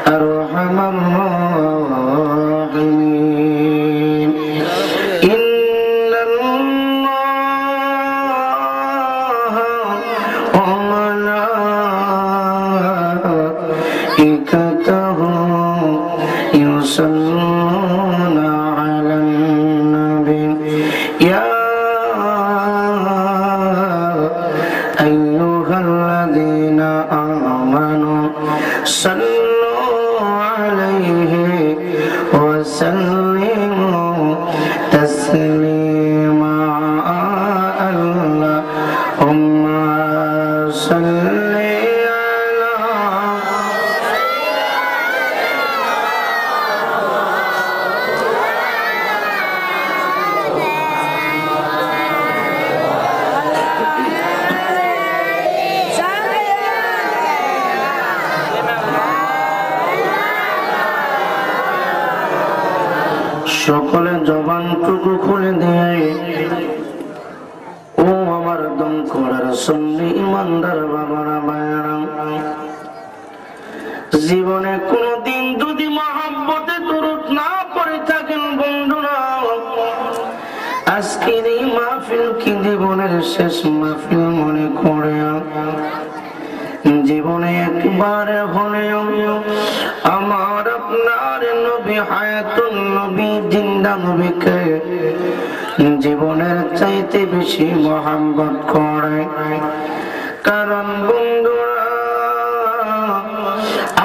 أرحم الله وملائكته يصلون على النبي يا أيها الذين آمنوا صلوا عليه وسلموا تسليما اللهم صل সকলে জবানটুকু খুলে দেয় ও আমার দম করার সুন্নি ইমানদার বাবারা ভাইয়ারা, জীবনে কোনদিন যদি মহব্বতে দরুদ না পড়ে থাকেন বন্ধুরা, আজকের এই মাহফিল কি জীবনের শেষ মাহফিল মনে করে জীবনে একবার হলেও আমার আপনার নবী হায়াতুল নবী জিন্দা নবীকে জীবনের চাইতে বেশি মহব্বত করে। কারণ বন্ধুরা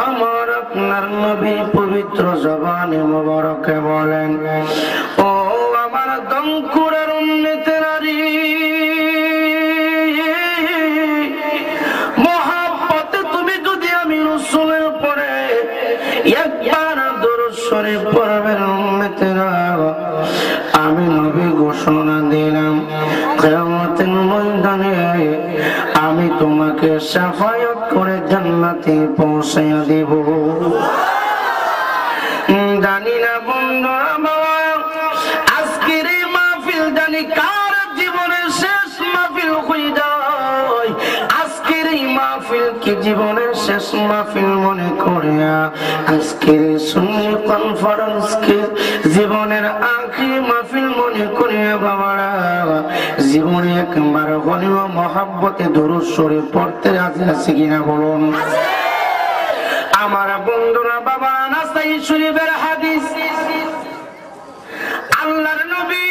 আমার আপনার নবী পবিত্র জবানে মোবারকে বলেন, ও আমার দমকুরের উম্মতের নারী, আমি নবী ঘোষণা দিলাম কিয়ামতের ময়দানে আমি তোমাকে শাফায়াত করে জান্নাতে পৌঁছায়া দেব। জানি না বন্ধুরা বাবা, আজকের এই মাহফিল জানি কার জীবনের শেষ মাহফিল হয়ে যায়। আজকের এই মাহফিল কি জীবনের শেষ মাহফিল মনে করে আজকের সুন্নি কনফারেন্সকে জীবনের আখিরি মাহফিল মনে করে বাবারা, জীবনে একবার হলেও মহব্বতে দরুদ শরীফ পড়তে রাজি আছে কিনা বলুন। আমার বন্ধুরা বাবা, নাসাই শরীফের হাদিস, আল্লাহর নবী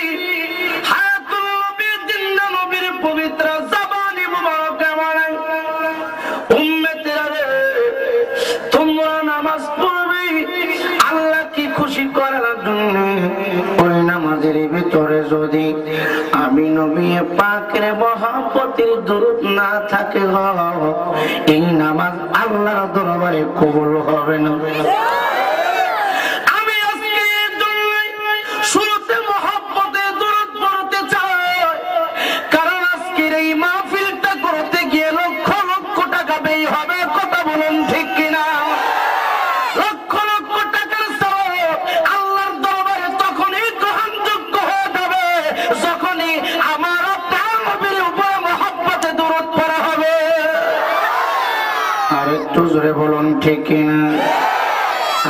হায়াতুল নবী জিন্দা নবীর পবিত্র জবানে মুবারকে বলেন, উম্মতেরা রে, তোমরা নামাজ পড়বে আল্লাহকে খুশি করার জন্য। ওই নামাজের ভিতরে যদি আমি নবী পাকের মহব্বতের দরুদ না থাকে, এই নামাজ আল্লাহর দরবারে কবুল হবে না। আমি আজকে শুরুতে মহব্বতের দরুদ পড়তে চাই, কারণ আজকের এই মাহফিলটা করতে গিয়ে লক্ষ লক্ষ টাকা ব্যয় হবে। কথা বলুন ঠিক কিনা? লক্ষ লক্ষ টাকার সওয়াব আল্লাহর দরবারে তখনই গ্রহণযোগ্য হয়ে যাবে যখনই আমার আপনার নবীর উপরে মহব্বতে দরুদ পড়া হবে। আর একটু জোরে বলুন ঠিক কিনা?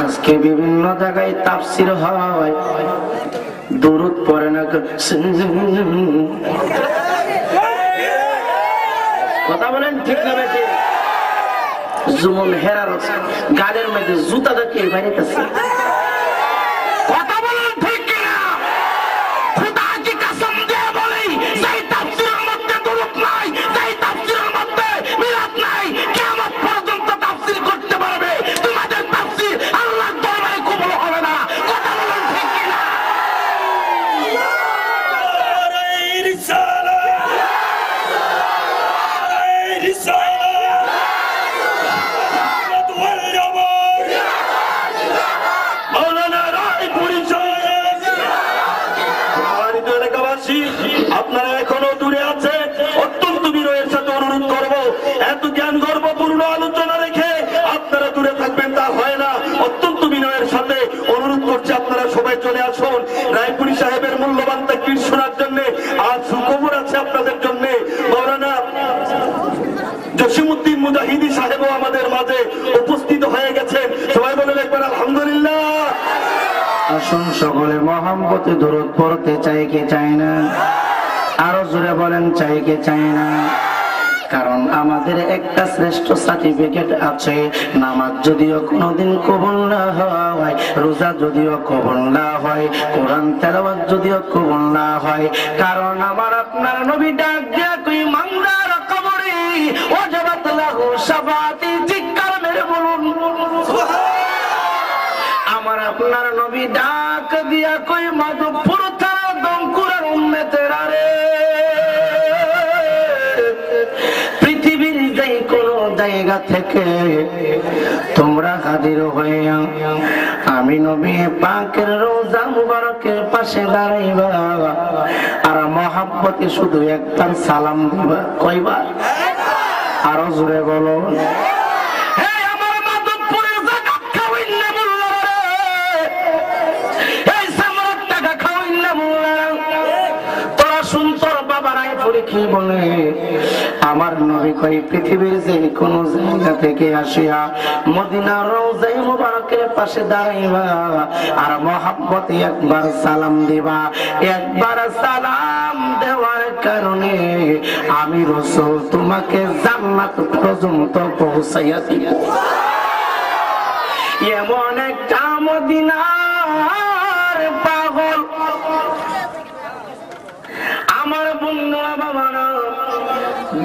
আজকে বিভিন্ন জায়গায় তাফসীর হয়, দরুদ পড়ে না। কথা বলেন ঠিক না বেশি? জুমন হেরার গালের মধ্যে জুতা দেখে বাইরেতেছে। কথা বলেন ঠিক কিনা? খোদা কি কসম দিয়ে বলি, যেই তাফসীরের মধ্যে দরুদ নাই, যেই তাফসীরের মধ্যে মিলাদ নাই, কিয়ামত পর্যন্ত তাফসীর করতে পারবে, তোমাদের তাফসীর আল্লাহর দরবারে কবুল হবে না। কথা বলেন ঠিক কিনা? আপনারা এখনো দূরে আছে, অত্যন্ত বিনয়ের সাথে অনুরোধ করবো, এত জ্ঞান গর্বপূর্ণ আলোচনা রেখে আপনারা দূরে থাকবেন তা হয় না। অত্যন্ত বিনয়ের সাথে অনুরোধ করছি আপনারা সবাই চলে আসুন রায়পুরি সাহেবের মূল্যবান তাকবীর শোনার জন্য। আজ সুখবর আছে আপনাদের জন্য, মাওলানা জসিমউদ্দিন মুজাহিদি সাহেবও আমাদের মাঝে উপস্থিত হয়ে গেছেন। সবাই বলেন একবার আলহামদুলিল্লাহ। আসুন সকলে মহব্বতে দরুদ পড়তে চাই কি চাই না? আরো জোরে বলেন চাই কি চাই না? কারণ আমাদের একটা শ্রেষ্ঠ সার্টিফিকেট আছে, নামাজ যদিও কোনোদিন কবুল না হয়, রোজা যদিও কবুল না হয়, কোরআন তেলাওয়াত যদিও কবুল না হয়, কারণ আমার আপনার নবী ডাক দিয়া কই মাংদার কবরে ওয়াজাবাত লাহু শাফাআতি, চিৎকার মেরে বলুন আমার আপনার নবী ডাক দিয়া কই মাধবপুর থানা দমকুরার উম্মতেরা রে, পৃথিবীর যেই কোন জায়গা থেকে তোমরা হাজির হইয়া আমি নবী পাকের রওজা মুবারকের পাশে দাঁড়াইবা আর মহব্বতে শুধু একবার সালাম দিবা। কয়বার? আরো জোরে বলো। কি বলে আমার নবী কই পৃথিবীর যে কোন জায়গা থেকে আসিয়া মদিনার রওজা মুবারকের পাশে দাঁড়াইবা আর মহব্বতে একবার সালাম দিবা। একবার সালাম দেওয়ার কারণে আমি রাসূল তোমাকে জান্নাত পর্যন্ত পৌঁছাইয়া দিব। এমন একটা মদিনার পাগল আমার বন্ধু বাবারা,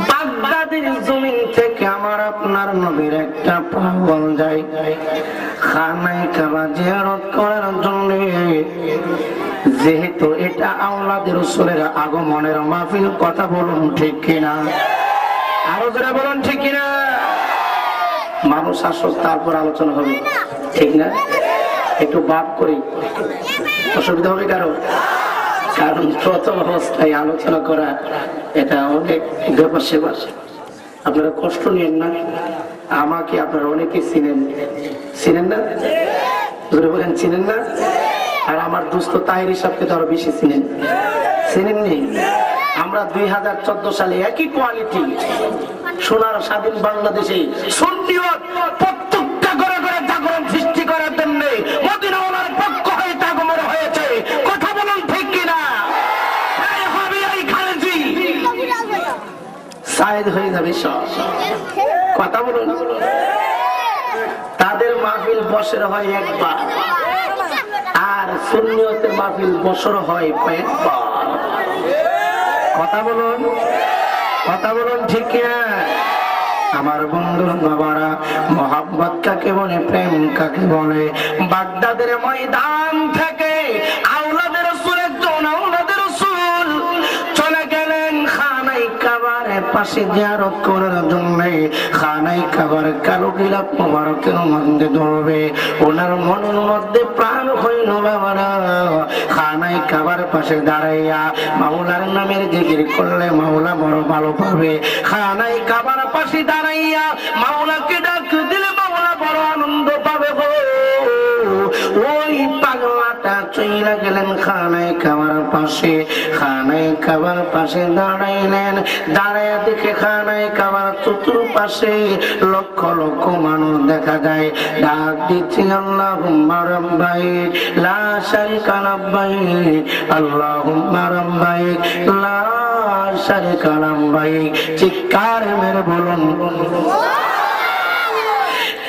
বাগদাদের জমিন থেকে আমার আপনার নবীর একটা পাগল যায় খানায় কাবা জিয়ারত করার জন্য। যেহেতু এটা আওলাদের রাসূলের আগমনের মাহফিল, কথা বলুন ঠিক কিনা? আরো যারা বলুন ঠিক কিনা? মানুষ আসুক তারপর আলোচনা হবে, ঠিক না? একটু বাদ করি, অসুবিধা হবে কারো? কারণ প্রথম অবস্থায় আলোচনা করা এটা অনেক ব্যাপার সেবার। আপনারা কষ্ট নিয়েন না, আমাকে আপনারা অনেকে চিনেন, চিনেন না? বলেন চিনেন না? আর আমার দোস্ত তাহির সাহেবকে তো আরো বেশি চিনেন, চিনেননি? আমরা 2014 সালে একই কোয়ালিটি সোনার স্বাধীন বাংলাদেশে সুন্নিয়ত প্রত্যেকটা করে করে জাগরণ সৃষ্টি করার জন্য মদিনাওয়ালার পক্ষ হয়ে আগমন হয়েছে। কথা বলুন ঠিক কিনা? এই হবে এই খালেজি সাইদ হয়ে যাবে সব। কথা বলুন। তাদের মাহফিল বছর হয় একবার আর সুন্নিয়তের মাহফিল বছর হয় কয়েকবার। কথা বলুন, কথা বলুন ঠিক কিনা? আমার বন্ধুর বাবারা, মহব্বত কাকে বলে, প্রেম কাকে বলে? বাগদাদের ময়দান থেকে আওলাদের রাসূল, একজন আওলাদের রাসূল চলে গেলেন খানায় কাবার পাশে জিয়ারত করার জন্য। খানায় কাবার কালো গিলাফ মুবারকের মধ্যে ধরবে, ওনার মনের মধ্যে প্রাণ হইল বাবারা। খানায় কাবার পাশে দাঁড়াইয়া মাওলার নামের জিকির করলে মাওলা বড় ভালো পাবে। খানায় কাবার পাশে দাঁড়াইয়া মাওলাকে ডাক দিলে মাওলা বড় আনন্দ পাবে। ওই পাগলাটা চইলা গেলেন খানায় কাবার পাশে। খানায় কাবার পাশে দাঁড়াইলেন, দাঁড়াইয়া দেখে খানায় কাবার চতুর্পাশে লক্ষ লক্ষ মানুষ দেখা যায়। ডাক দিচ্ছে আল্লাহুম্মা রাব্বাইক লা শারীকা লাব্বাইক, আল্লাহুম্মা রাব্বাইক লা শারীকা লাব্বাইক। চিৎকার মেরে বলুন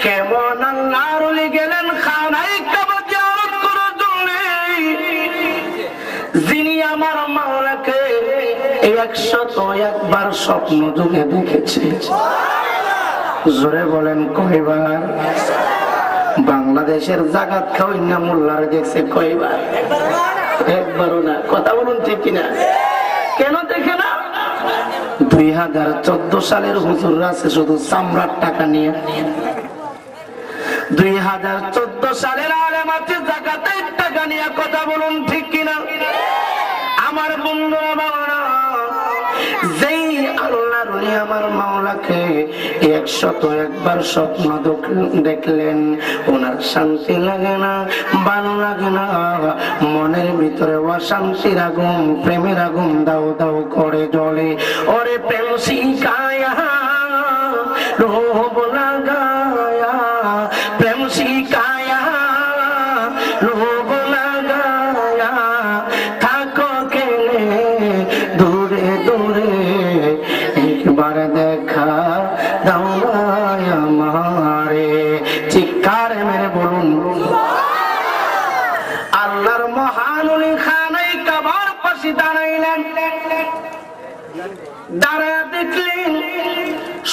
কেমন আল্লাহর ওলি গেলেন খানায় কাবা জিয়ারত করার জন্য, যিনি আমার মাওলাকে 101 বার স্বপ্ন যুগে দেখেছে। জোরে বলেন কয়বার? বাংলাদেশের জাগাত খাওয়াইনা মোল্লারে দেখছে কয়বার? একবারও না। কথা বলুন ঠিক কিনা? কেন দেখে না? 2014 সালের হুজুররা আছে শুধু চামড়ার টাকা নিয়ে। 2014 সালের আলেম আছে যাকাতের টাকা নিয়ে। কথা বলুন ঠিক কিনা? আমার বন্ধু বাবারা, যেই আল্লাহর ওলি আমার মাওলাকে 101 বার স্বপ্ন দেখলেন, ওনার শান্তি লাগে না, ভালো লাগে না, মনের ভিতরে অশান্তির আগুন, প্রেমের আগুন দাও দাও করে জ্বলে। ওরে প্রেম শিখায়া রূপ লাগায়া, প্রেম শিখায়া রূপ লাগায়া, থাকো কেনে দূরে দূরে, একবার দেখ পাশে দাঁড়াইলেন, দাঁড়ায় দেখলেন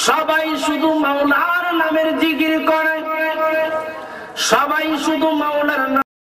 সবাই শুধু মাওলার নামের জিকির করে, সবাই শুধু মাওলার